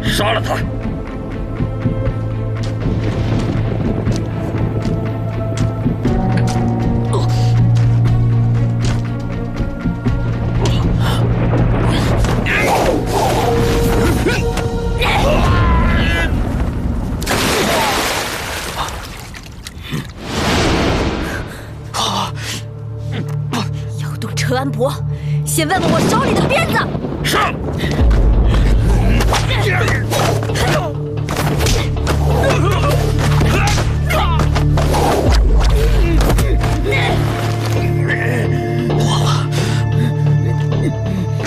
杀了他！要动陈安博，先问问我手里的鞭子。上！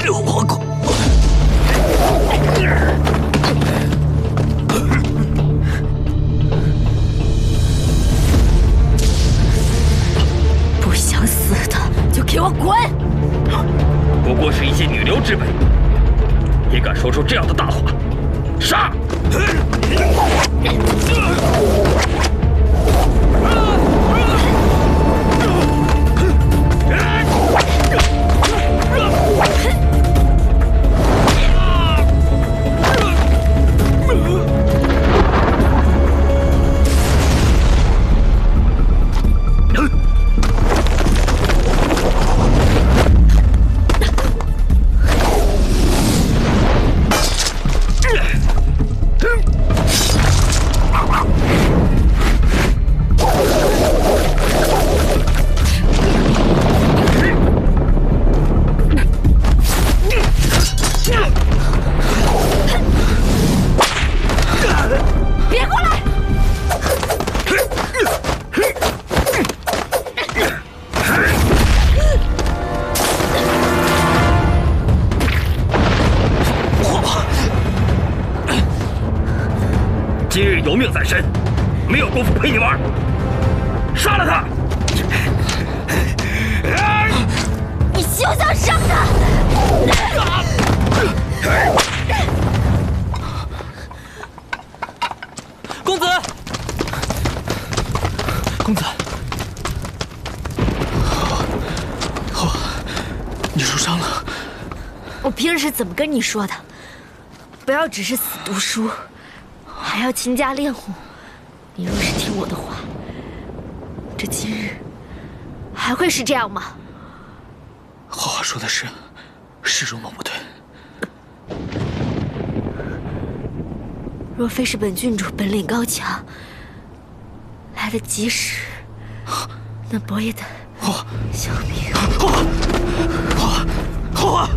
刘皇公，不想死的就给我滚！不过是一些女流之辈，也敢说出这样的大话！杀！ 今日有命在身，没有功夫陪你玩，杀了他！你休想伤他！公子，公子，你受伤了。我平时怎么跟你说的？不要只是死读书，还要勤加练武。你若是听我的话，这今日还会是这样吗？花花说的是，容某不对。若非是本郡主本领高强，来得及时，那伯爷的小命。花花。